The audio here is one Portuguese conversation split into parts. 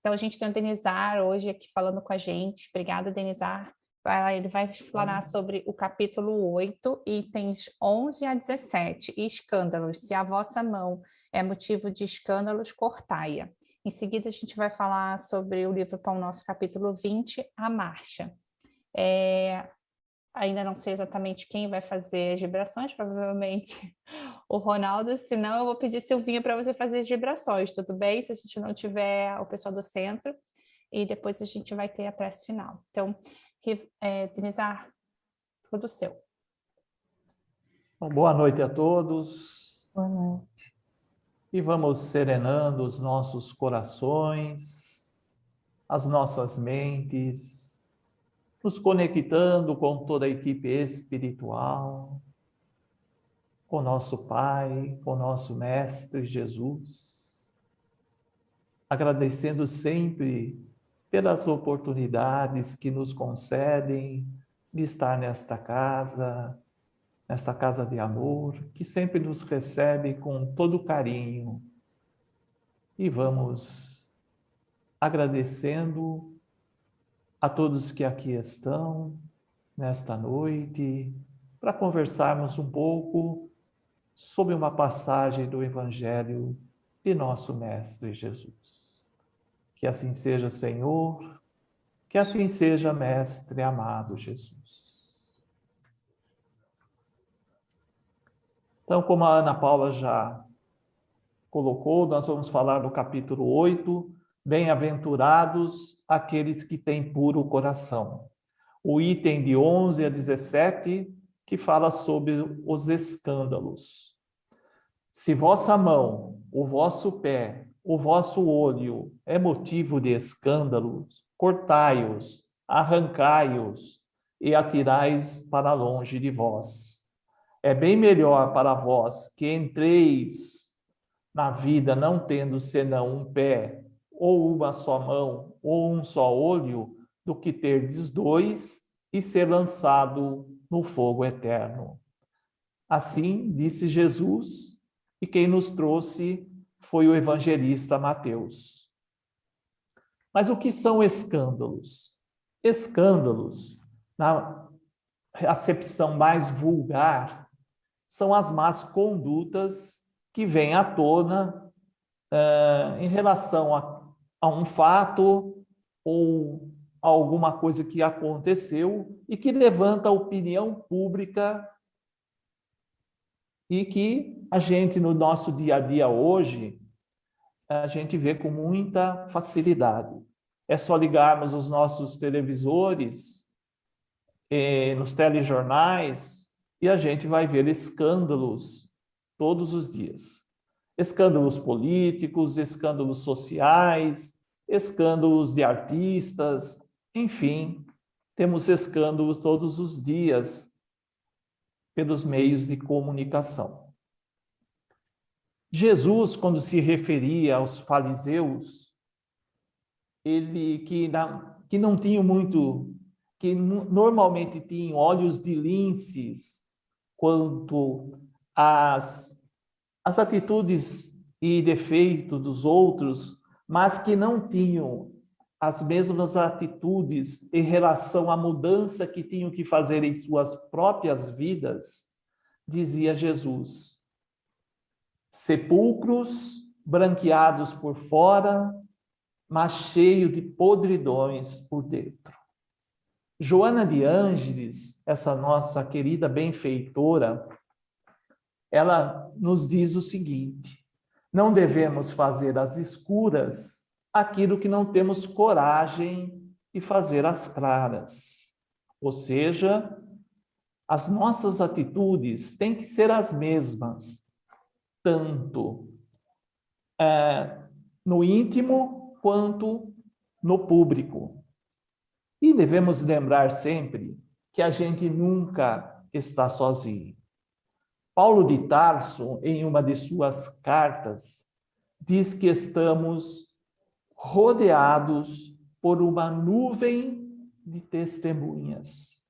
Então, a gente tem o Denizar hoje aqui falando com a gente. Obrigada, Denizar. Ele vai falar sobre o capítulo 8, itens 11 a 17, escândalos. Se a vossa mão é motivo de escândalos, cortai-a. Em seguida, a gente vai falar sobre o livro Pão Nosso, capítulo 20, a marcha. Ainda não sei exatamente quem vai fazer as vibrações, provavelmente o Ronaldo, senão eu vou pedir Silvinha para você fazer as vibrações, tudo bem? Se a gente não tiver o pessoal do centro, e depois a gente vai ter a prece final. Então, Denizar, tudo seu. Bom, boa noite a todos. Boa noite. E vamos serenando os nossos corações, as nossas mentes, nos conectando com toda a equipe espiritual, com nosso Pai, com nosso Mestre Jesus, agradecendo sempre pelas oportunidades que nos concedem de estar nesta casa de amor, que sempre nos recebe com todo carinho. E vamos agradecendo a todos que aqui estão nesta noite, para conversarmos um pouco sobre uma passagem do Evangelho de nosso Mestre Jesus. Que assim seja, Senhor, que assim seja, Mestre amado Jesus. Então, como a Ana Paula já colocou, nós vamos falar do capítulo 8, bem-aventurados aqueles que têm puro coração. O item de 11 a 17, que fala sobre os escândalos. Se vossa mão, o vosso pé, o vosso olho é motivo de escândalos, cortai-os, arrancai-os e atirais para longe de vós. É bem melhor para vós que entreis na vida não tendo senão um pé, ou uma só mão, ou um só olho, do que terdes dois e ser lançado no fogo eterno. Assim disse Jesus, e quem nos trouxe foi o evangelista Mateus. Mas o que são escândalos? Escândalos, na acepção mais vulgar, são as más condutas que vêm à tona em relação a um fato ou a alguma coisa que aconteceu e que levanta a opinião pública e que a gente, no nosso dia a dia hoje, a gente vê com muita facilidade. É só ligarmos os nossos televisores, nos telejornais, e a gente vai ver escândalos todos os dias. Escândalos políticos, escândalos sociais, escândalos de artistas, enfim, temos escândalos todos os dias pelos meios de comunicação. Jesus, quando se referia aos fariseus, ele que não tinham muito, que normalmente tinham olhos de linces quanto às atitudes e defeitos dos outros, mas que não tinham as mesmas atitudes em relação à mudança que tinham que fazer em suas próprias vidas, dizia Jesus: sepulcros branqueados por fora, mas cheio de podridões por dentro. Joana de Ângeles, essa nossa querida benfeitora, ela nos diz o seguinte: não devemos fazer às escuras aquilo que não temos coragem de fazer às claras. Ou seja, as nossas atitudes têm que ser as mesmas, tanto no íntimo quanto no público. E devemos lembrar sempre que a gente nunca está sozinho. Paulo de Tarso, em uma de suas cartas, diz que estamos rodeados por uma nuvem de testemunhas.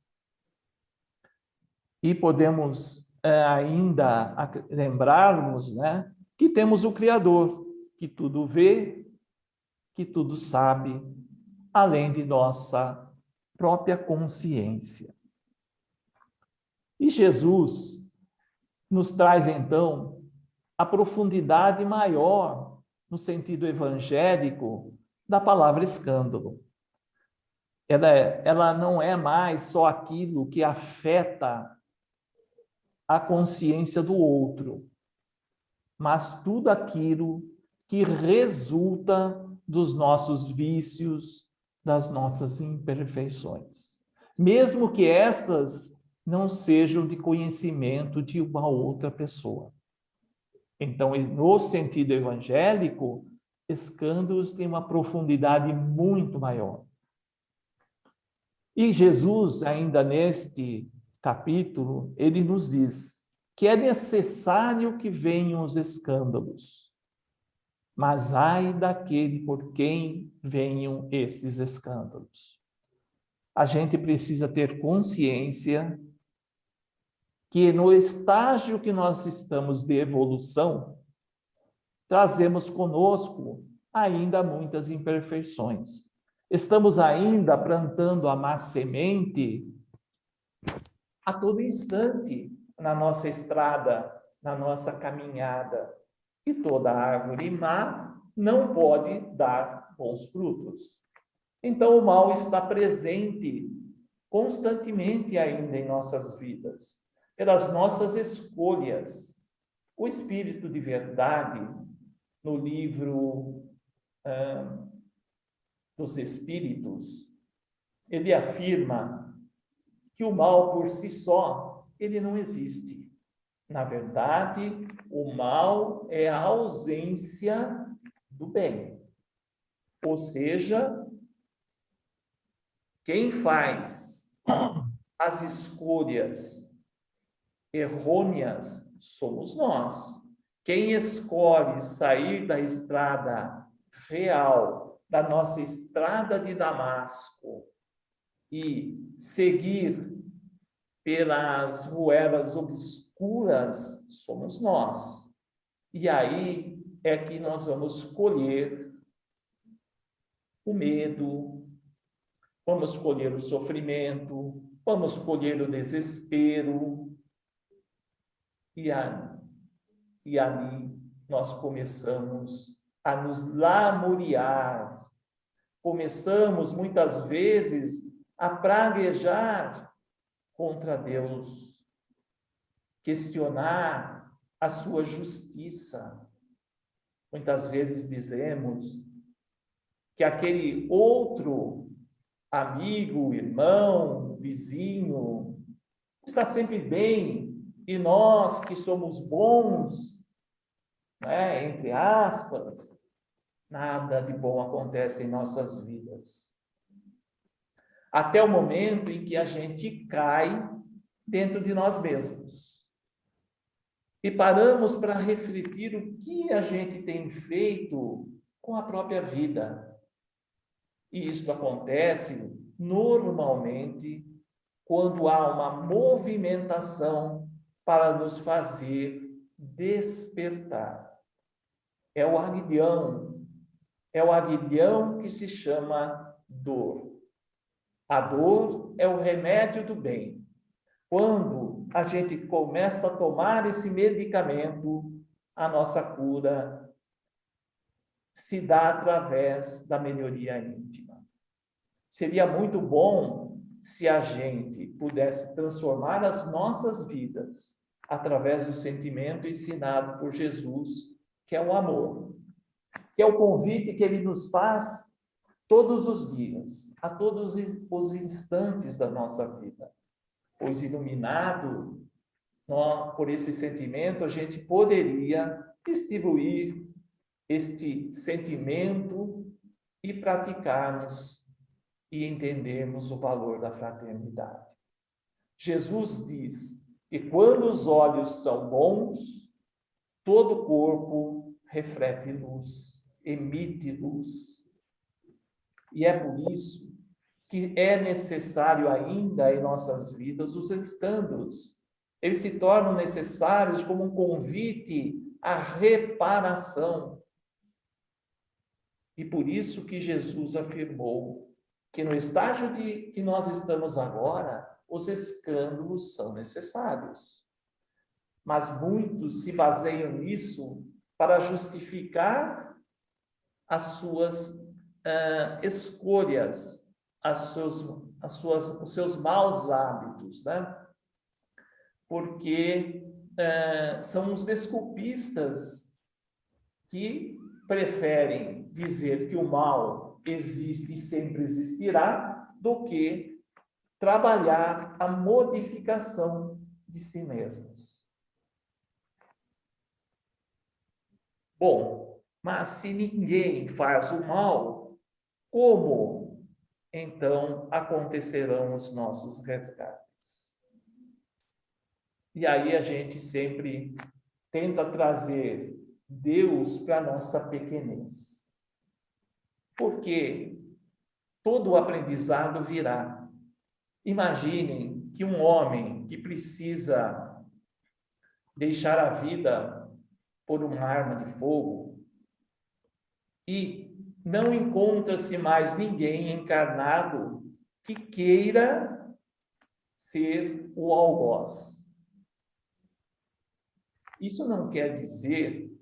E podemos ainda lembrarmos, que temos o Criador, que tudo vê, que tudo sabe, além de nossa própria consciência. E Jesus nos traz, então, a profundidade maior, no sentido evangélico, da palavra escândalo. Ela não é mais só aquilo que afeta a consciência do outro, mas tudo aquilo que resulta dos nossos vícios, das nossas imperfeições. Mesmo que estas não sejam de conhecimento de uma outra pessoa. Então, no sentido evangélico, escândalos têm uma profundidade muito maior. E Jesus, ainda neste capítulo, ele nos diz que é necessário que venham os escândalos, mas ai daquele por quem venham estes escândalos. A gente precisa ter consciência que no estágio que nós estamos de evolução, trazemos conosco ainda muitas imperfeições. Estamos ainda plantando a má semente a todo instante na nossa estrada, na nossa caminhada. E toda árvore má não pode dar bons frutos. Então, o mal está presente constantemente ainda em nossas vidas, pelas nossas escolhas. O Espírito de Verdade, no livro dos Espíritos, ele afirma que o mal por si só, ele não existe. Na verdade, o mal é a ausência do bem. Ou seja, quem faz as escolhas errôneas somos nós. Quem escolhe sair da estrada real, da nossa estrada de Damasco, e seguir pelas ruelas obscuras, somos nós. E aí é que nós vamos colher o medo, vamos colher o sofrimento, vamos colher o desespero. E ali nós começamos a nos lamuriar. Começamos, muitas vezes, a praguejar contra Deus, questionar a sua justiça. Muitas vezes dizemos que aquele outro amigo, irmão, vizinho, está sempre bem, e nós que somos bons, né, entre aspas, nada de bom acontece em nossas vidas. Até o momento em que a gente cai dentro de nós mesmos. E paramos para refletir o que a gente tem feito com a própria vida. E isso acontece normalmente quando há uma movimentação para nos fazer despertar. É o aguilhão que se chama dor. A dor é o remédio do bem. Quando a gente começa a tomar esse medicamento, a nossa cura se dá através da melhoria íntima. Seria muito bom se a gente pudesse transformar as nossas vidas através do sentimento ensinado por Jesus, que é o amor, que é o convite que ele nos faz todos os dias, a todos os instantes da nossa vida. Pois iluminado por esse sentimento, a gente poderia distribuir este sentimento e praticarmos e entendermos o valor da fraternidade. Jesus diz que quando os olhos são bons, todo o corpo reflete luz, emite luz. E é por isso que é necessário ainda em nossas vidas os escândalos. Eles se tornam necessários como um convite à reparação. E por isso que Jesus afirmou que no estágio que nós estamos agora, os escândalos são necessários. Mas muitos se baseiam nisso para justificar as suas escolhas, os seus maus hábitos, né? Porque são os desculpistas que preferem dizer que o mal existe e sempre existirá, do que trabalhar a modificação de si mesmos. Bom, mas se ninguém faz o mal, como então acontecerão os nossos resgates? E aí a gente sempre tenta trazer Deus para a nossa pequenez. Porque todo o aprendizado virá. Imaginem que um homem que precisa deixar a vida por uma arma de fogo e não encontra-se mais ninguém encarnado que queira ser o algoz. Isso não quer dizer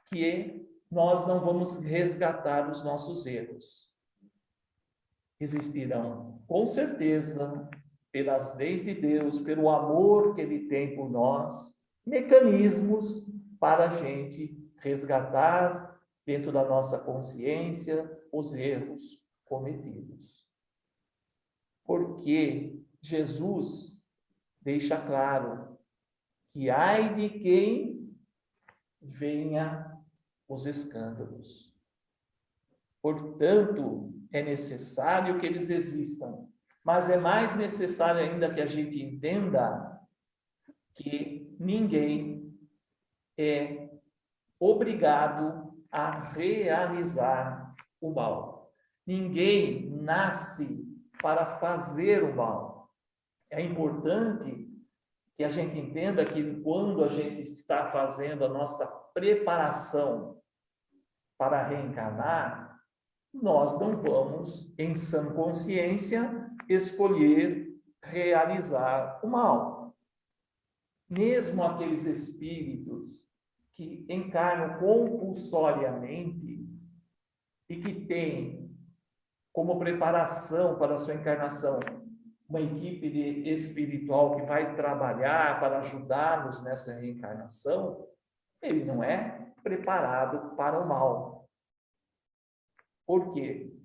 que nós não vamos resgatar os nossos erros. Existirão, com certeza, pelas leis de Deus, pelo amor que Ele tem por nós, mecanismos para a gente resgatar dentro da nossa consciência os erros cometidos. Porque Jesus deixa claro que ai de quem venha os escândalos. Portanto, é necessário que eles existam, mas é mais necessário ainda que a gente entenda que ninguém é obrigado a realizar o mal. Ninguém nasce para fazer o mal. É importante que a gente entenda que quando a gente está fazendo a nossa preparação para reencarnar, nós não vamos, em sã consciência, escolher realizar o mal. Mesmo aqueles espíritos que encarnam compulsoriamente e que têm como preparação para a sua encarnação uma equipe espiritual que vai trabalhar para ajudá-los nessa reencarnação, ele não é preparado para o mal. Por quê?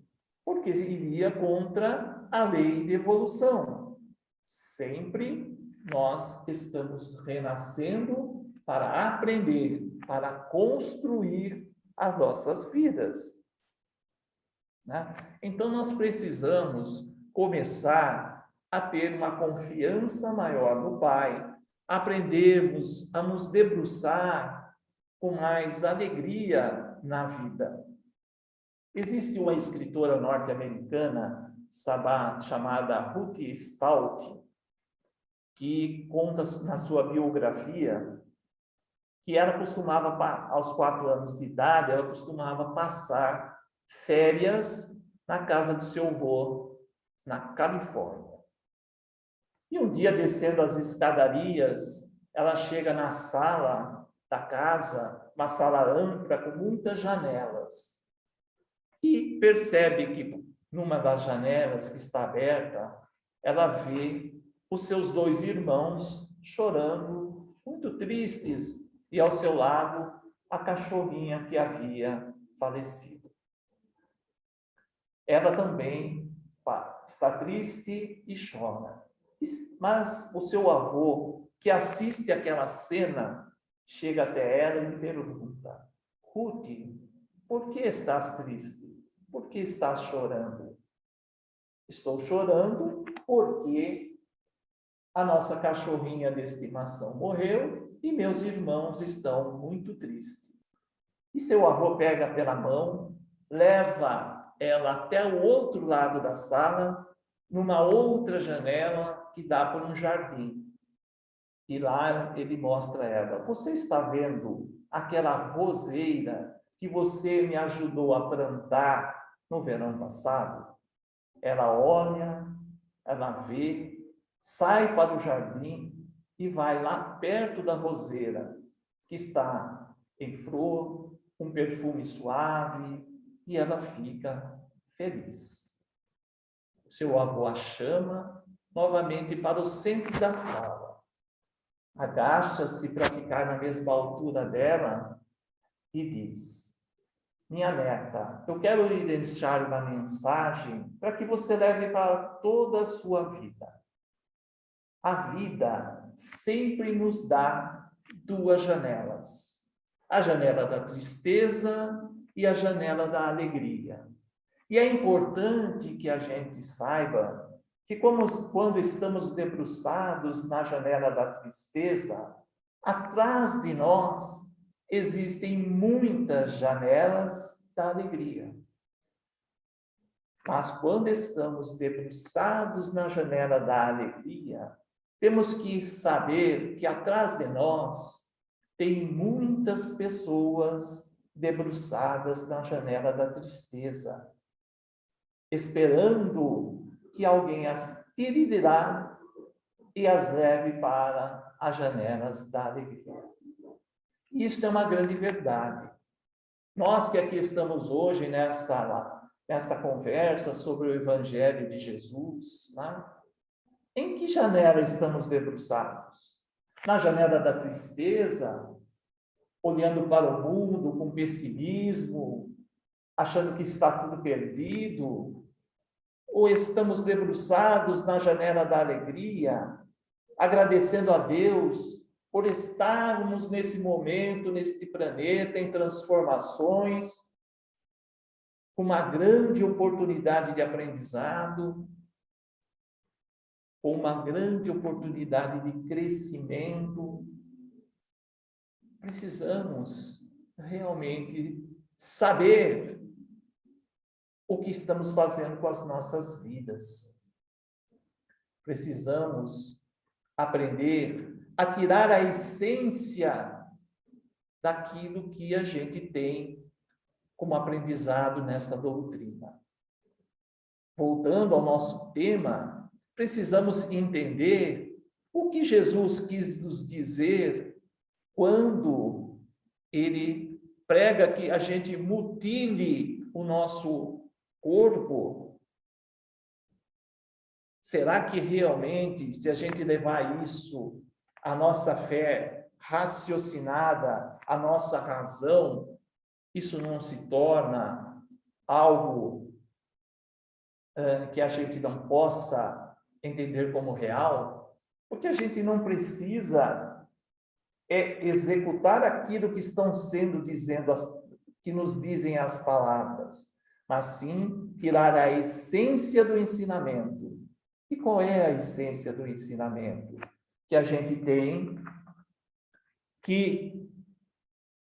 Porque iria contra a lei de evolução. Sempre nós estamos renascendo para aprender, para construir as nossas vidas, né? Então, nós precisamos começar a ter uma confiança maior no Pai, aprendermos a nos debruçar com mais alegria na vida. Existe uma escritora norte-americana chamada Ruth Stout, que conta na sua biografia que ela costumava, aos 4 anos de idade, ela costumava passar férias na casa do seu avô, na Califórnia. E um dia, descendo as escadarias, ela chega na sala da casa, uma sala ampla com muitas janelas, e percebe que numa das janelas que está aberta, ela vê os seus 2 irmãos chorando, muito tristes, e ao seu lado a cachorrinha que havia falecido. Ela também está triste e chora. Mas o seu avô, que assiste aquela cena, chega até ela e lhe pergunta: Ruth, por que estás triste? Por que estás chorando? Estou chorando porque a nossa cachorrinha de estimação morreu e meus irmãos estão muito tristes. E seu avô pega pela mão, leva ela até o outro lado da sala, numa outra janela que dá por um jardim. E lá ele mostra a ela: você está vendo aquela roseira que você me ajudou a plantar no verão passado? Ela olha, ela vê, sai para o jardim e vai lá perto da roseira, que está em flor, um perfume suave, e ela fica feliz. O seu avô a chama novamente para o centro da sala. Agacha-se para ficar na mesma altura dela e diz: minha neta, eu quero lhe deixar uma mensagem para que você leve para toda a sua vida. A vida sempre nos dá duas janelas: a janela da tristeza e a janela da alegria. E é importante que a gente saiba que, quando estamos debruçados na janela da tristeza, atrás de nós existem muitas janelas da alegria. Mas quando estamos debruçados na janela da alegria, temos que saber que atrás de nós tem muitas pessoas debruçadas na janela da tristeza, esperando que alguém as tire de lá e as leve para as janelas da alegria. Isso é uma grande verdade. Nós que aqui estamos hoje nesta conversa sobre o Evangelho de Jesus, né? Em que janela estamos debruçados? Na janela da tristeza, olhando para o mundo com pessimismo, achando que está tudo perdido? Ou estamos debruçados na janela da alegria, agradecendo a Deus por estarmos nesse momento, neste planeta, em transformações, com uma grande oportunidade de aprendizado, com uma grande oportunidade de crescimento? Precisamos realmente saber o que estamos fazendo com as nossas vidas. Precisamos aprender a tirar a essência daquilo que a gente tem como aprendizado nessa doutrina. Voltando ao nosso tema, precisamos entender o que Jesus quis nos dizer quando ele prega que a gente mutile o nosso corpo. Será que realmente, se a gente levar isso, a nossa fé raciocinada, a nossa razão, isso não se torna algo que a gente não possa entender como real? Porque a gente não precisa executar aquilo que estão sendo que nos dizem as palavras, mas sim tirar a essência do ensinamento. E qual é a essência do ensinamento? Que a gente tem que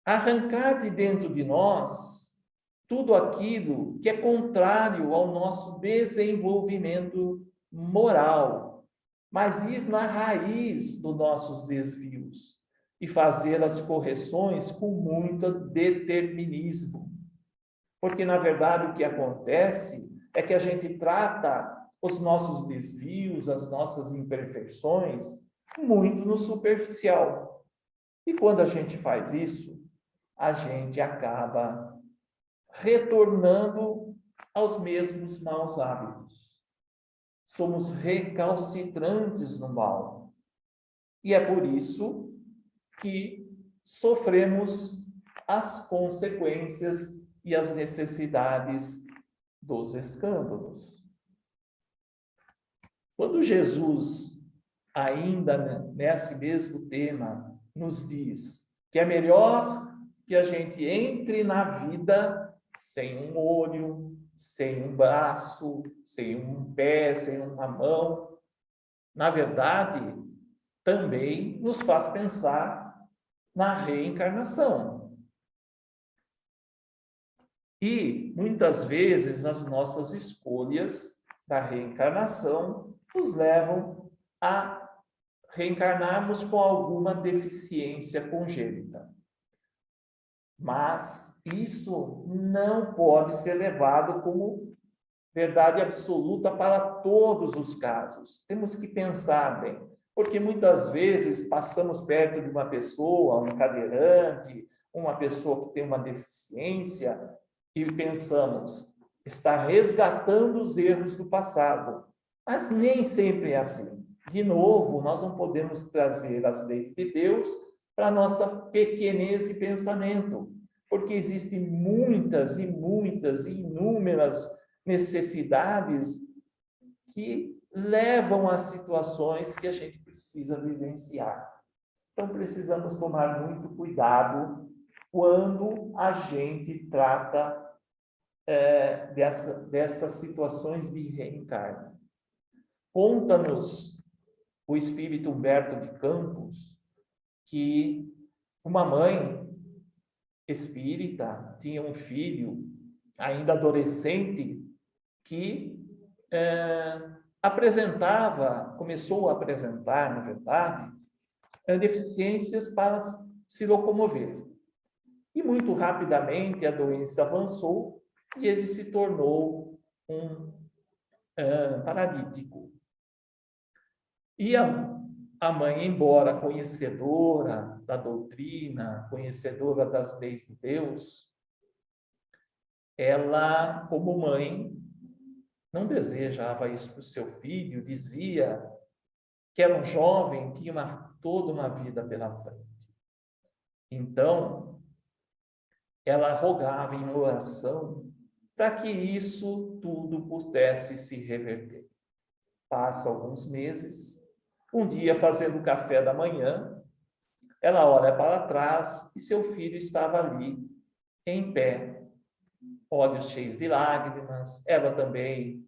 arrancar de dentro de nós tudo aquilo que é contrário ao nosso desenvolvimento moral, mas ir na raiz dos nossos desvios e fazer as correções com muito determinismo. Porque, na verdade, o que acontece é que a gente trata os nossos desvios, as nossas imperfeições, muito no superficial. E quando a gente faz isso, a gente acaba retornando aos mesmos maus hábitos. Somos recalcitrantes no mal. E é por isso que sofremos as consequências e as necessidades dos escândalos. Quando Jesus, ainda nesse mesmo tema, nos diz que é melhor que a gente entre na vida sem um olho, sem um braço, sem um pé, sem uma mão, na verdade, também nos faz pensar na reencarnação. E, muitas vezes, as nossas escolhas da reencarnação nos levam a reencarnarmos com alguma deficiência congênita. Mas isso não pode ser levado como verdade absoluta para todos os casos. Temos que pensar bem, porque muitas vezes passamos perto de uma pessoa, um cadeirante, uma pessoa que tem uma deficiência, e pensamos, está resgatando os erros do passado. Mas nem sempre é assim. De novo, nós não podemos trazer as leis de Deus para a nossa pequenez e pensamento, porque existem muitas e muitas e inúmeras necessidades que levam a situações que a gente precisa vivenciar. Então, precisamos tomar muito cuidado quando a gente trata dessas situações de reencarne. Conta-nos o espírito Humberto de Campos que uma mãe espírita tinha um filho, ainda adolescente, que começou a apresentar, na verdade, deficiências para se locomover. E muito rapidamente a doença avançou e ele se tornou um paralítico. E a mãe, embora conhecedora da doutrina, conhecedora das leis de Deus, ela, como mãe, não desejava isso para o seu filho, dizia que era um jovem, tinha toda uma vida pela frente. Então, ela rogava em oração para que isso tudo pudesse se reverter. Passa alguns meses, um dia fazendo o café da manhã, ela olha para trás e seu filho estava ali, em pé, olhos cheios de lágrimas, ela também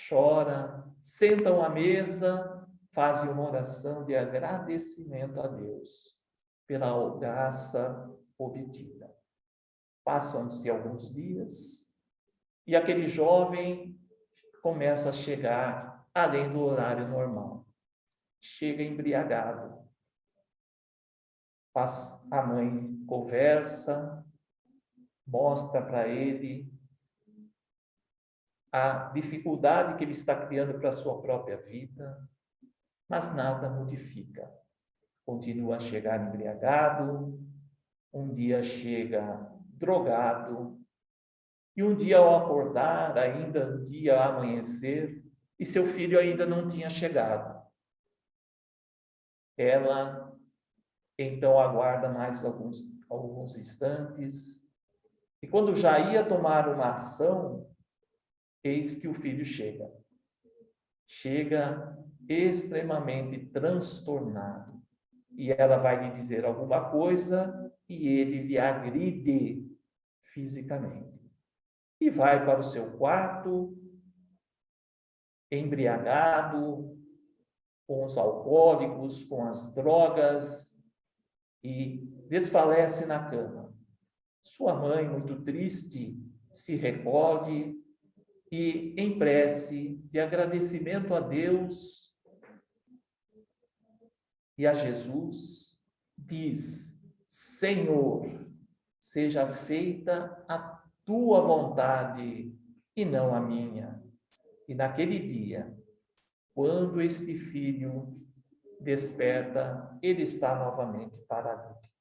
chora, sentam à mesa, fazem uma oração de agradecimento a Deus pela graça obtida. Passam-se alguns dias e aquele jovem começa a chegar além do horário normal. Chega embriagado. A mãe conversa, mostra para ele a dificuldade que ele está criando para a sua própria vida, mas nada modifica. Continua a chegar embriagado, um dia chega drogado, e um dia ao acordar, ainda um dia ao amanhecer, e seu filho ainda não tinha chegado. Ela, então, aguarda mais alguns instantes, e quando já ia tomar uma ação, eis que o filho chega. Chega extremamente transtornado. E ela vai lhe dizer alguma coisa e ele lhe agride fisicamente. E vai para o seu quarto, embriagado, com os alcoólicos, com as drogas, e desfalece na cama. Sua mãe, muito triste, se recolhe e, em prece de agradecimento a Deus e a Jesus, diz: Senhor, seja feita a tua vontade e não a minha. E naquele dia, quando este filho desperta, ele está novamente paralítico.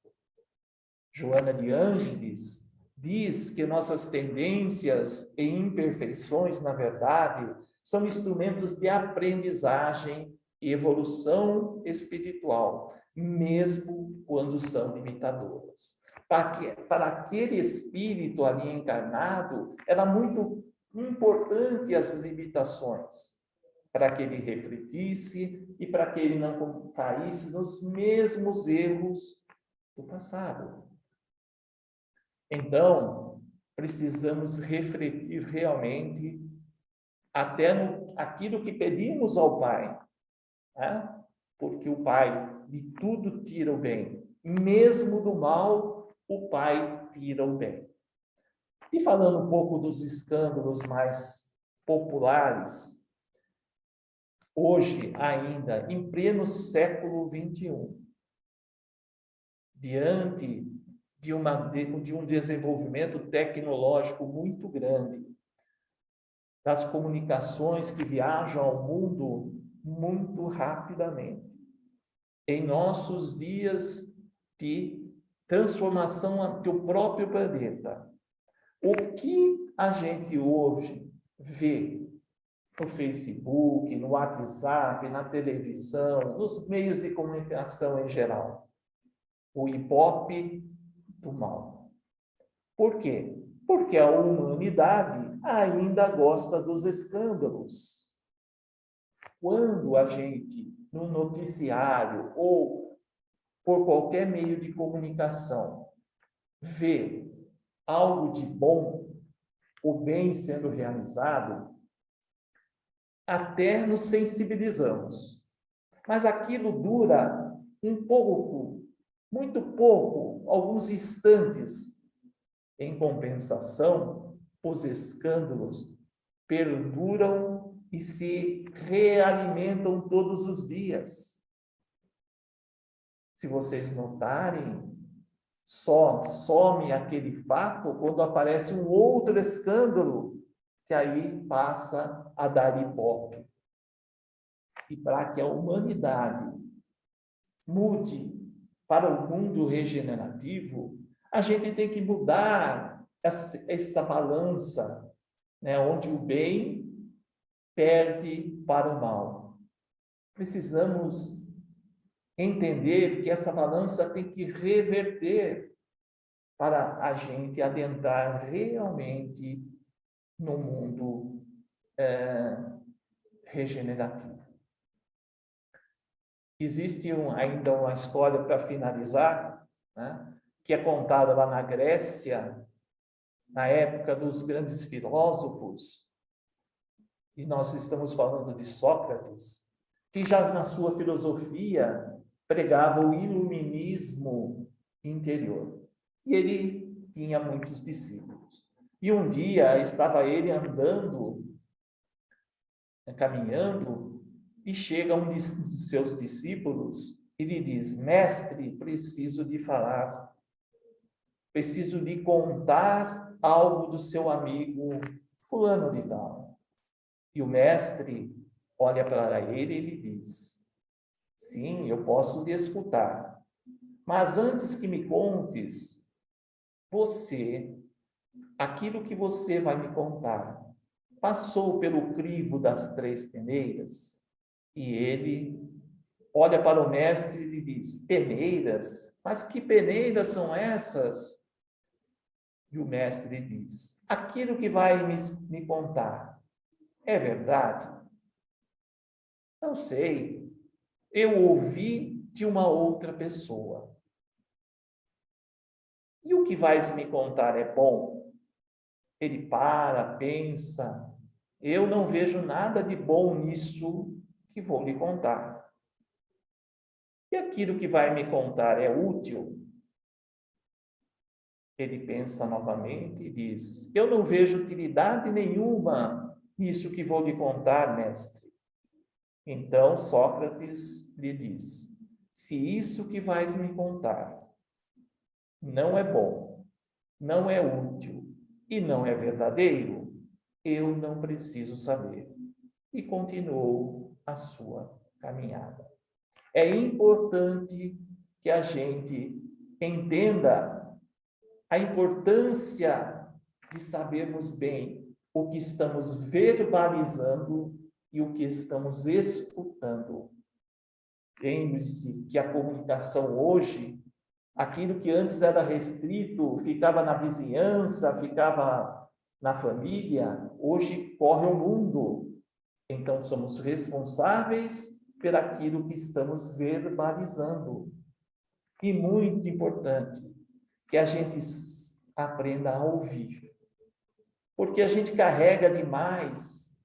Joana de Ângeles diz que nossas tendências e imperfeições, na verdade, são instrumentos de aprendizagem e evolução espiritual, mesmo quando são limitadoras. Para aquele espírito ali encarnado, era muito importante as limitações, para que ele refletisse e para que ele não caísse nos mesmos erros do passado. Então, precisamos refletir realmente até aquilo que pedimos ao Pai, né? Porque o Pai de tudo tira o bem, mesmo do mal, o Pai tira o bem. E falando um pouco dos escândalos mais populares, hoje ainda, em pleno século XXI, diante de um desenvolvimento tecnológico muito grande, das comunicações que viajam ao mundo muito rapidamente. Em nossos dias de transformação do próprio planeta, o que a gente hoje vê no Facebook, no WhatsApp, na televisão, nos meios de comunicação em geral? O Ibope do mal. Por quê? Porque a humanidade ainda gosta dos escândalos. Quando a gente, no noticiário ou por qualquer meio de comunicação, vê algo de bom, o bem sendo realizado, até nos sensibilizamos. Mas aquilo dura um pouco, muito pouco, alguns instantes. Em compensação, os escândalos perduram e se realimentam todos os dias. Se vocês notarem, só some aquele fato quando aparece um outro escândalo, que aí passa a dar ibope. E para que a humanidade mude para o mundo regenerativo, a gente tem que mudar essa balança, né, onde o bem perde para o mal. Precisamos entender que essa balança tem que reverter para a gente adentrar realmente no mundo regenerativo. Existe ainda uma história para finalizar, né, que é contada lá na Grécia, na época dos grandes filósofos, e nós estamos falando de Sócrates, que já na sua filosofia pregava o iluminismo interior. E ele tinha muitos discípulos. E um dia estava ele andando, caminhando, e chega um de seus discípulos e lhe diz: mestre, preciso de falar, preciso lhe contar algo do seu amigo fulano de tal. E o mestre olha para ele e lhe diz: sim, eu posso lhe escutar, mas antes que me contes, aquilo que você vai me contar, passou pelo crivo das 3 peneiras? E ele olha para o mestre e lhe diz: peneiras? Mas que peneiras são essas? E o mestre lhe diz: aquilo que vai me contar é verdade? Não sei. Eu ouvi de uma outra pessoa. E o que vais me contar é bom? Ele para, pensa. Eu não vejo nada de bom nisso que vou lhe contar. E aquilo que vai me contar é útil? Ele pensa novamente e diz: eu não vejo utilidade nenhuma nisso que vou lhe contar, mestre. Então Sócrates lhe diz: se isso que vais me contar não é bom, não é útil e não é verdadeiro, eu não preciso saber. E continuou a sua caminhada. É importante que a gente entenda a importância de sabermos bem o que estamos verbalizando e o que estamos escutando. Lembre-se que a comunicação hoje, aquilo que antes era restrito, ficava na vizinhança, ficava na família, hoje corre o mundo. Então, somos responsáveis por aquilo que estamos verbalizando. E muito importante, que a gente aprenda a ouvir. Porque a gente carrega demais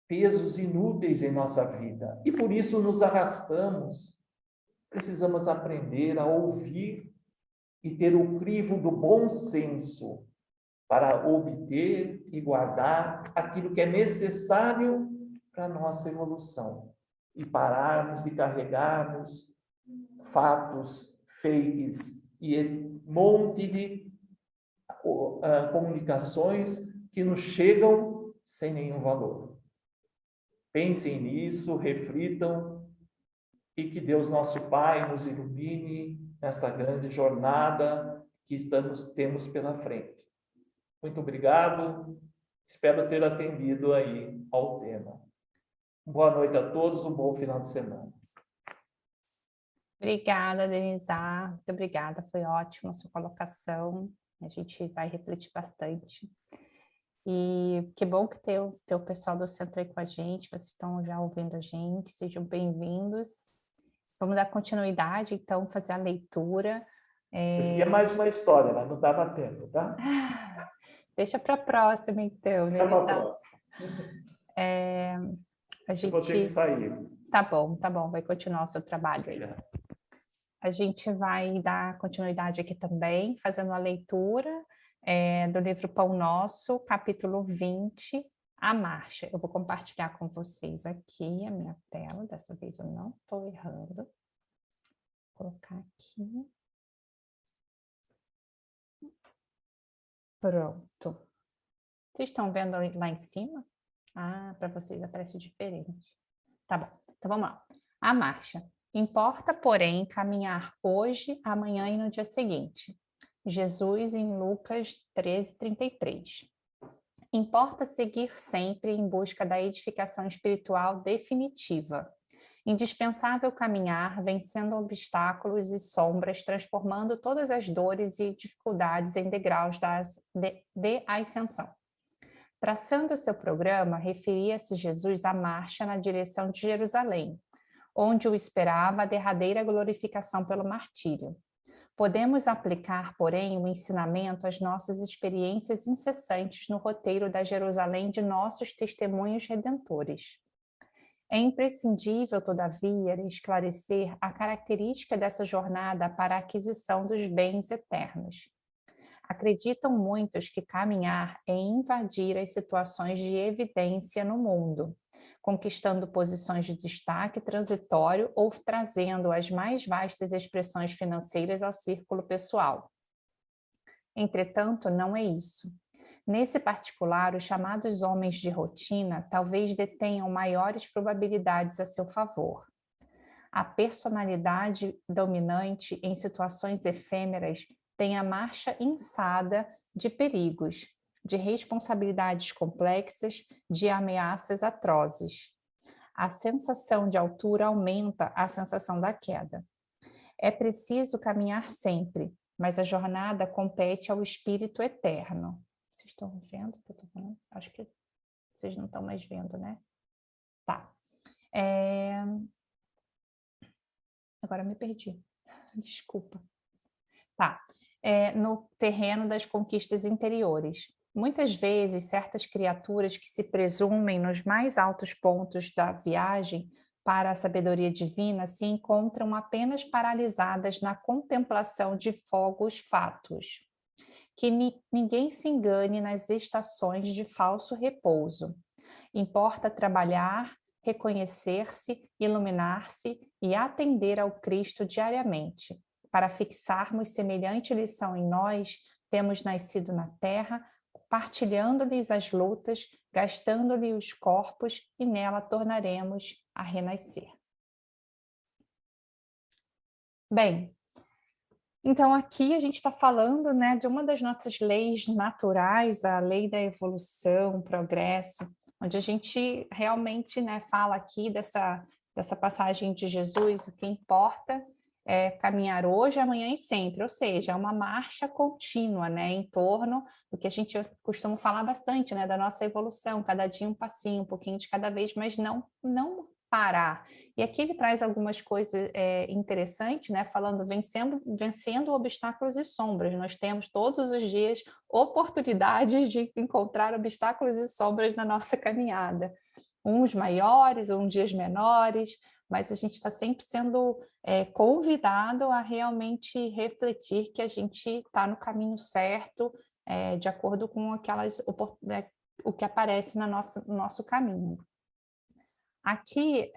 pesos inúteis em nossa vida. E por isso nos arrastamos. Precisamos aprender a ouvir e ter o crivo do bom senso para obter e guardar aquilo que é necessário para a nossa evolução. E pararmos de carregarmos fatos, fakes e monte de comunicações que nos chegam sem nenhum valor. Pensem nisso, reflitam, e que Deus nosso Pai nos ilumine nesta grande jornada que temos pela frente. Muito obrigado, espero ter atendido aí ao tema. Boa noite a todos, um bom final de semana. Obrigada, Denizar, muito obrigada, foi ótima a sua colocação, a gente vai refletir bastante. E que bom que tem o pessoal do centro aí com a gente, vocês estão já ouvindo a gente, sejam bem-vindos. Vamos dar continuidade, então, fazer a leitura. Aqui é mais uma história, mas não dava tempo, tá? Deixa para a próxima, então. Até para a próxima. Eu vou ter que sair. Tá bom, vai continuar o seu trabalho aí. A gente vai dar continuidade aqui também, fazendo a leitura do livro Pão Nosso, capítulo 20, A Marcha. Eu vou compartilhar com vocês aqui a minha tela, dessa vez eu não estou errando. Vou colocar aqui. Pronto. Vocês estão vendo lá em cima? Ah, para vocês aparece diferente. Tá bom, então vamos lá. A marcha. Importa, porém, caminhar hoje, amanhã e no dia seguinte. Jesus em Lucas 13:33. Importa seguir sempre em busca da edificação espiritual definitiva. Indispensável caminhar, vencendo obstáculos e sombras, transformando todas as dores e dificuldades em degraus de ascensão. Traçando seu programa, referia-se Jesus à marcha na direção de Jerusalém, onde o esperava a derradeira glorificação pelo martírio. Podemos aplicar, porém, o ensinamento às nossas experiências incessantes no roteiro da Jerusalém de nossos testemunhos redentores. É imprescindível, todavia, esclarecer a característica dessa jornada para a aquisição dos bens eternos. Acreditam muitos que caminhar é invadir as situações de evidência no mundo, conquistando posições de destaque transitório ou trazendo as mais vastas expressões financeiras ao círculo pessoal. Entretanto, não é isso. Nesse particular, os chamados homens de rotina talvez detenham maiores probabilidades a seu favor. A personalidade dominante em situações efêmeras tem a marcha inçada de perigos, de responsabilidades complexas, de ameaças atrozes. A sensação de altura aumenta a sensação da queda. É preciso caminhar sempre, mas a jornada compete ao espírito eterno. Vocês estão vendo o que eu estou falando? Acho que vocês não estão mais vendo, né? Tá. Agora me perdi. Desculpa. Tá. No terreno das conquistas interiores. Muitas vezes, certas criaturas que se presumem nos mais altos pontos da viagem para a sabedoria divina se encontram apenas paralisadas na contemplação de fogos fatos. Que ninguém se engane nas estações de falso repouso. Importa trabalhar, reconhecer-se, iluminar-se e atender ao Cristo diariamente. Para fixarmos semelhante lição em nós, temos nascido na terra, partilhando-lhes as lutas, gastando-lhe os corpos, e nela tornaremos a renascer. Bem, então aqui a gente está falando, né, de uma das nossas leis naturais, a lei da evolução, progresso, onde a gente realmente, né, fala aqui dessa passagem de Jesus, o que importa é caminhar hoje, amanhã e sempre, ou seja, é uma marcha contínua, né, em torno do que a gente costuma falar bastante, né, da nossa evolução, cada dia um passinho, um pouquinho de cada vez, mas não parar. E aqui ele traz algumas coisas interessantes, né, falando vencendo obstáculos e sombras. Nós temos todos os dias oportunidades de encontrar obstáculos e sombras na nossa caminhada. Uns maiores, uns dias menores, mas a gente está sempre sendo convidado a realmente refletir que a gente está no caminho certo, de acordo com o que aparece no nosso caminho. Aqui,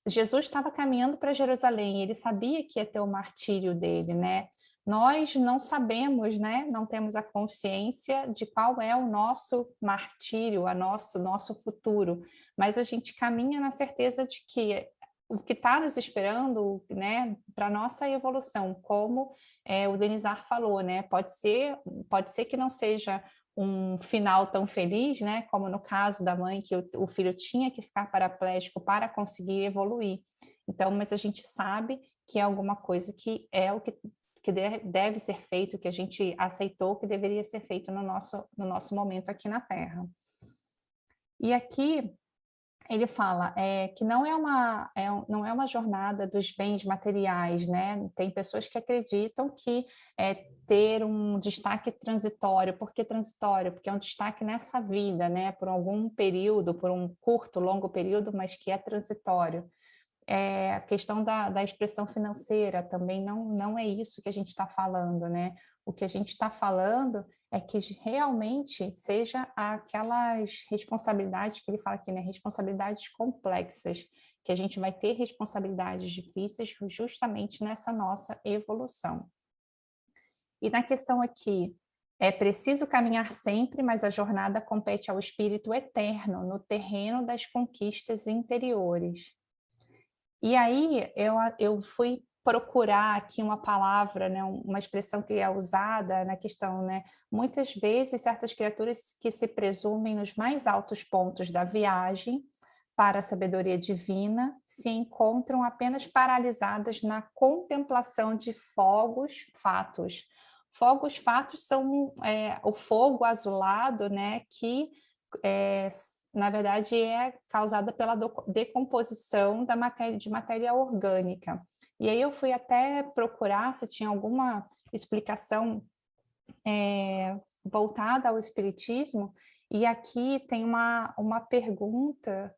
Jesus estava caminhando para Jerusalém, ele sabia que ia ter o martírio dele, né? nós não sabemos, né? Não temos a consciência de qual é o nosso martírio, nosso futuro, mas a gente caminha na certeza de que o que está nos esperando, né, para a nossa evolução, como o Denizar falou, né? Pode ser que não seja um final tão feliz, né? Como no caso da mãe, que o filho tinha que ficar paraplégico para conseguir evoluir. Então, mas a gente sabe que é alguma coisa que é o que deve ser feito, que a gente aceitou que deveria ser feito no nosso momento aqui na Terra. E aqui ele fala que não é uma jornada dos bens materiais, né? Tem pessoas que acreditam que ter um destaque transitório. Por que transitório? Porque é um destaque nessa vida, né? Por algum período, por um curto, longo período, mas que é transitório. A questão da expressão financeira também não é isso que a gente está falando, né? O que a gente está falando é que realmente seja aquelas responsabilidades que ele fala aqui, né? Responsabilidades complexas, que a gente vai ter responsabilidades difíceis justamente nessa nossa evolução. E na questão aqui, é preciso caminhar sempre, mas a jornada compete ao espírito eterno, no terreno das conquistas interiores. E aí eu fui procurar aqui uma palavra, né, uma expressão que é usada na questão, né? Muitas vezes certas criaturas que se presumem nos mais altos pontos da viagem para a sabedoria divina se encontram apenas paralisadas na contemplação de fogos fatos. Fogos fatos são o fogo azulado, né, que na verdade, é causada pela decomposição de matéria orgânica. E aí eu fui até procurar se tinha alguma explicação voltada ao espiritismo, e aqui tem uma pergunta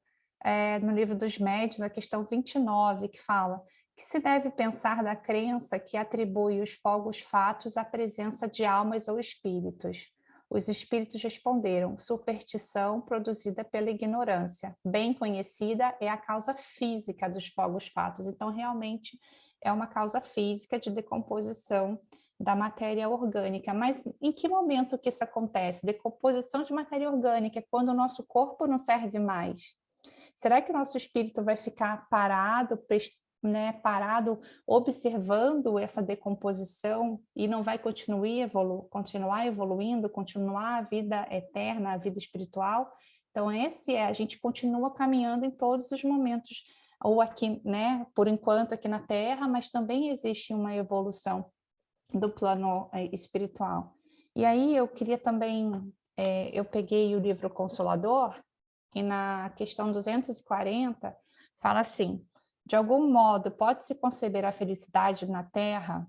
no livro dos Médiuns, a questão 29, que fala: que se deve pensar da crença que atribui os fogos fatos à presença de almas ou espíritos? Os espíritos responderam: superstição produzida pela ignorância. Bem conhecida é a causa física dos fogos fatos. Então, realmente, é uma causa física de decomposição da matéria orgânica. Mas em que momento que isso acontece? Decomposição de matéria orgânica é quando o nosso corpo não serve mais. Será que o nosso espírito vai ficar parado, parado observando essa decomposição e não vai continuar evoluindo, continuar a vida eterna, a vida espiritual? Então, a gente continua caminhando em todos os momentos, ou aqui, né, por enquanto aqui na Terra, mas também existe uma evolução do plano espiritual. E aí eu queria também, eu peguei o livro Consolador, e na questão 240 fala assim: de algum modo pode-se conceber a felicidade na Terra?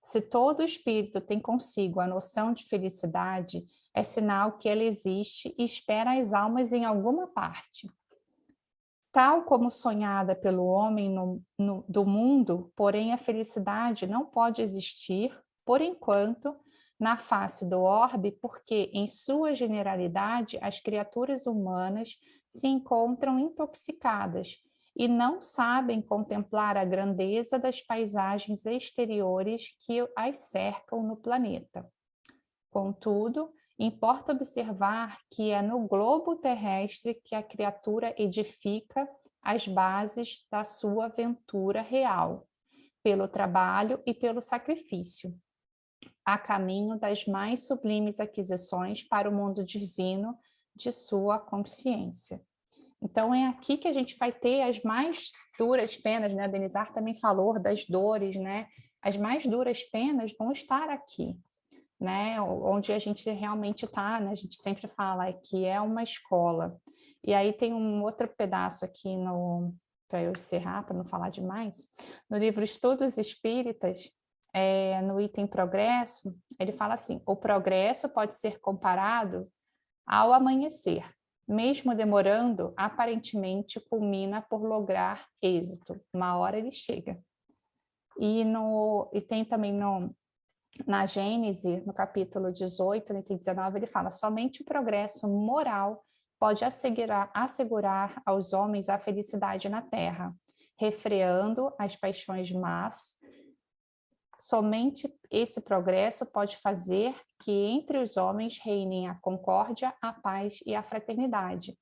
Se todo espírito tem consigo a noção de felicidade, é sinal que ela existe e espera as almas em alguma parte. Tal como sonhada pelo homem do mundo, porém a felicidade não pode existir, por enquanto, na face do orbe, porque, em sua generalidade, as criaturas humanas se encontram intoxicadas e não sabem contemplar a grandeza das paisagens exteriores que as cercam no planeta. Contudo, importa observar que é no globo terrestre que a criatura edifica as bases da sua aventura real, pelo trabalho e pelo sacrifício, a caminho das mais sublimes aquisições para o mundo divino de sua consciência. Então, é aqui que a gente vai ter as mais duras penas, né? A Denizar também falou das dores, né? As mais duras penas vão estar aqui, né? Onde a gente realmente está, né? A gente sempre fala que é uma escola. E aí tem um outro pedaço aqui para eu encerrar, para não falar demais, no livro Estudos Espíritas, no item progresso, ele fala assim: o progresso pode ser comparado ao amanhecer, mesmo demorando, aparentemente culmina por lograr êxito. Uma hora ele chega. E tem também na Gênese, no capítulo 18, no item 19, ele fala: somente o progresso moral pode assegurar aos homens a felicidade na terra, refreando as paixões más. somente esse progresso pode fazer que entre os homens reinem a concórdia, a paz e a fraternidade.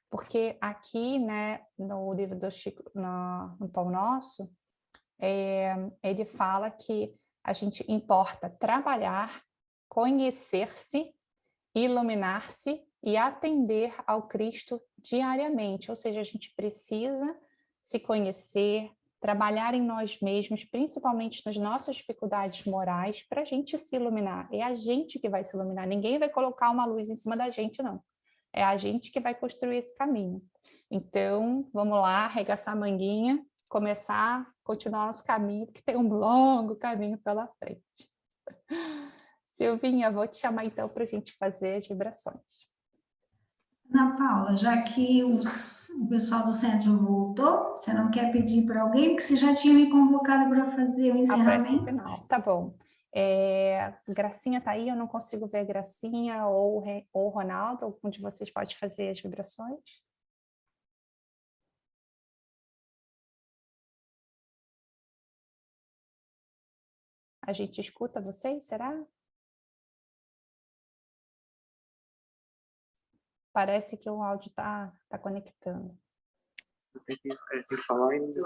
Porque aqui, né, no livro do Chico, no Pão Nosso, ele fala que a gente importa trabalhar, conhecer-se, iluminar-se e atender ao Cristo diariamente. Ou seja, a gente precisa se conhecer, trabalhar em nós mesmos, principalmente nas nossas dificuldades morais, para a gente se iluminar. É a gente que vai se iluminar, ninguém vai colocar uma luz em cima da gente, não. É a gente que vai construir esse caminho. Então, vamos lá, arregaçar a manguinha, começar, continuar nosso caminho, porque tem um longo caminho pela frente. Silvinha, vou te chamar então para a gente fazer as vibrações. Ana Paula, já que o pessoal do centro voltou, você não quer pedir para alguém, porque você já tinha me convocado para fazer o A prece encerramento? final, tá bom. Gracinha tá aí, eu não consigo ver Gracinha ou Ronaldo, algum de vocês pode fazer as vibrações? A gente escuta vocês, será? Parece que o áudio tá conectando. Tem que falar ainda.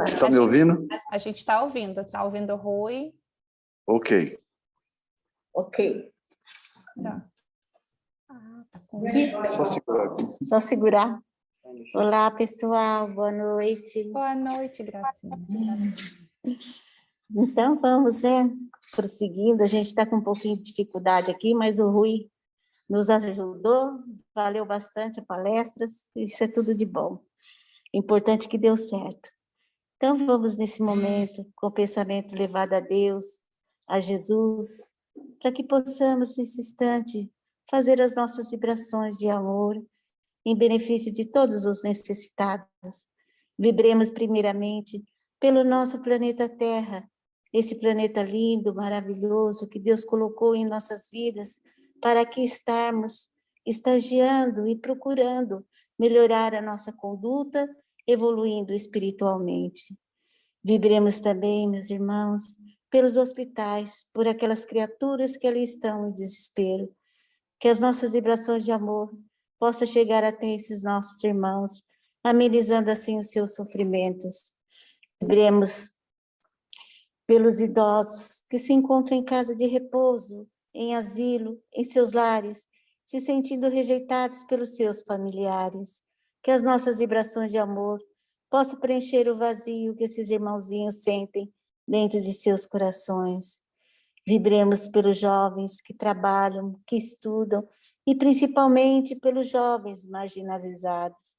Você está me ouvindo? A gente está ouvindo o Rui. Ok. Ok. Tá. Tá com... Só segurar aqui. Só segurar. Olá, pessoal. Boa noite. Boa noite, Gracinha. Então, vamos, né? Prosseguindo. A gente está com um pouquinho de dificuldade aqui, mas o Rui nos ajudou. Valeu bastante a palestra. Isso é tudo de bom. Importante que deu certo. Então, vamos nesse momento, com o pensamento levado a Deus, a Jesus, para que possamos, nesse instante, fazer as nossas vibrações de amor, em benefício de todos os necessitados. Vibremos primeiramente pelo nosso planeta Terra, esse planeta lindo, maravilhoso, que Deus colocou em nossas vidas, para aqui estarmos estagiando e procurando melhorar a nossa conduta, evoluindo espiritualmente. Vibremos também, meus irmãos, pelos hospitais, por aquelas criaturas que ali estão em desespero, que as nossas vibrações de amor possam chegar até esses nossos irmãos, amenizando assim os seus sofrimentos. Vibremos pelos idosos que se encontram em casa de repouso, em asilo, em seus lares, se sentindo rejeitados pelos seus familiares. Que as nossas vibrações de amor possam preencher o vazio que esses irmãozinhos sentem dentro de seus corações. Vibremos pelos jovens que trabalham, que estudam, e principalmente pelos jovens marginalizados.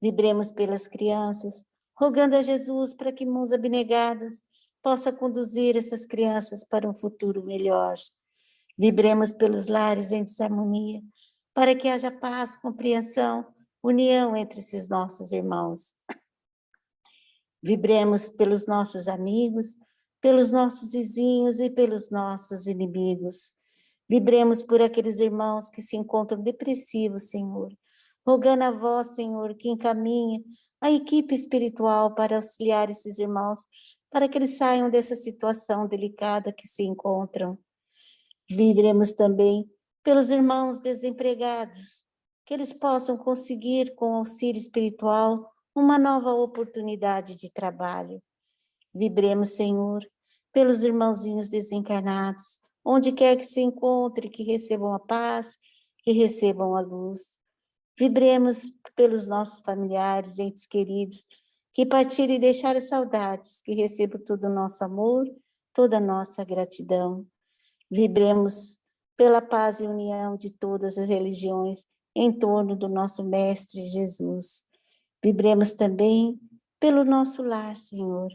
Vibremos pelas crianças, rogando a Jesus para que mãos abnegadas possa conduzir essas crianças para um futuro melhor. Vibremos pelos lares em desarmonia, para que haja paz, compreensão, união entre esses nossos irmãos. Vibremos pelos nossos amigos, pelos nossos vizinhos e pelos nossos inimigos. Vibremos por aqueles irmãos que se encontram depressivos, Senhor, rogando a vós, Senhor, que encaminhe a equipe espiritual para auxiliar esses irmãos, para que eles saiam dessa situação delicada que se encontram. Vibremos também pelos irmãos desempregados, que eles possam conseguir, com auxílio espiritual, uma nova oportunidade de trabalho. Vibremos, Senhor, pelos irmãozinhos desencarnados, onde quer que se encontre, que recebam a paz, que recebam a luz. Vibremos pelos nossos familiares, entes queridos, que partiram e deixaram saudades, que recebam todo o nosso amor, toda a nossa gratidão. Vibremos pela paz e união de todas as religiões em torno do nosso Mestre Jesus. Vibremos também pelo nosso lar, Senhor,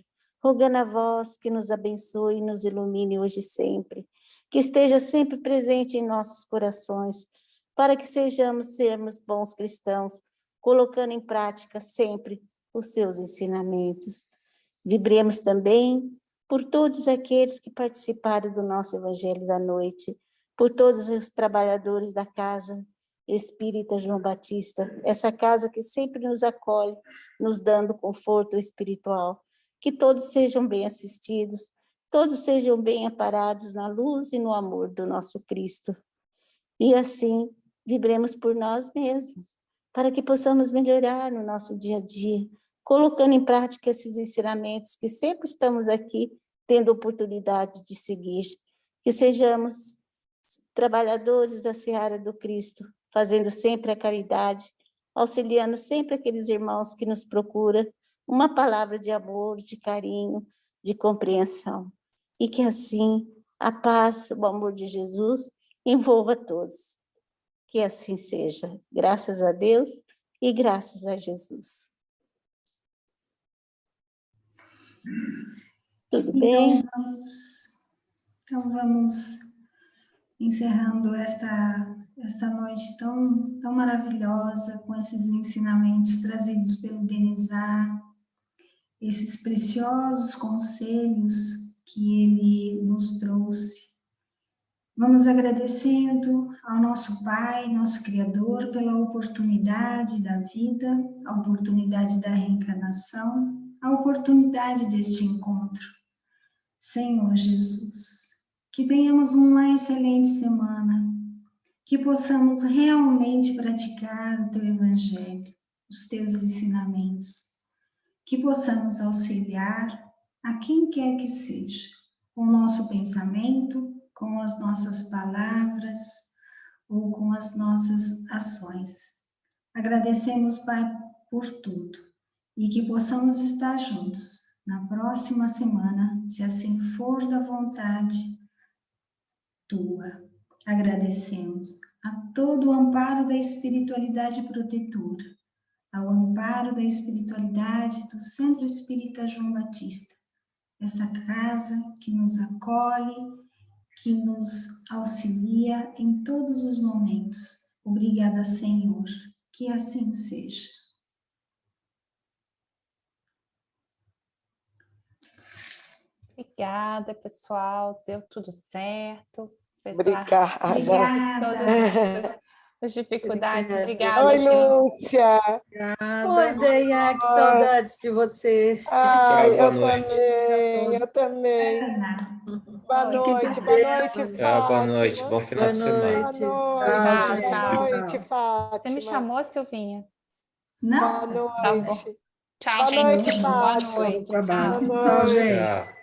rogando a vós que nos abençoe e nos ilumine hoje e sempre, que esteja sempre presente em nossos corações, para que sermos bons cristãos, colocando em prática sempre os seus ensinamentos. Vibremos também por todos aqueles que participaram do nosso Evangelho da Noite, por todos os trabalhadores da Casa Espírita João Batista, essa casa que sempre nos acolhe, nos dando conforto espiritual. Que todos sejam bem assistidos, todos sejam bem amparados na luz e no amor do nosso Cristo. E assim, vibremos por nós mesmos, para que possamos melhorar no nosso dia a dia, colocando em prática esses ensinamentos que sempre estamos aqui tendo oportunidade de seguir, que sejamos trabalhadores da seara do Cristo, fazendo sempre a caridade, auxiliando sempre aqueles irmãos que nos procuram, uma palavra de amor, de carinho, de compreensão. E que assim a paz, o amor de Jesus envolva todos. Que assim seja. Graças a Deus e graças a Jesus. Tudo bem? Então vamos encerrando esta noite tão maravilhosa, com esses ensinamentos trazidos pelo Denizar, esses preciosos conselhos que ele nos trouxe. Vamos agradecendo ao nosso Pai, nosso Criador, pela oportunidade da vida, a oportunidade da reencarnação, a oportunidade deste encontro. Senhor Jesus, que tenhamos uma excelente semana, que possamos realmente praticar o Teu Evangelho, os Teus ensinamentos, que possamos auxiliar a quem quer que seja, com o nosso pensamento, com as nossas palavras ou com as nossas ações. Agradecemos, Pai, por tudo e que possamos estar juntos na próxima semana, se assim for da vontade Tua. Agradecemos a todo o amparo da espiritualidade protetora, ao amparo da espiritualidade do Centro Espírita João Batista, essa casa que nos acolhe, que nos auxilia em todos os momentos. Obrigada, Senhor, que assim seja. Obrigada, pessoal. Deu tudo certo. Obrigada. Todas as dificuldades. Obrigada, Oi, gente. Lúcia. Oi, Deia, que saudades de você. Ai, Tchau, boa noite. eu também. Boa Oi. noite, Tchau, Tchau, boa noite. Fátima. Bom final de semana. Tchau. Boa noite, Fátima. Você me chamou, Silvinha? Não? Boa Tá bom. noite. Tchau, Boa gente. noite, Boa Fátima. noite. Trabalho. Tchau. Tchau, gente. Tchau.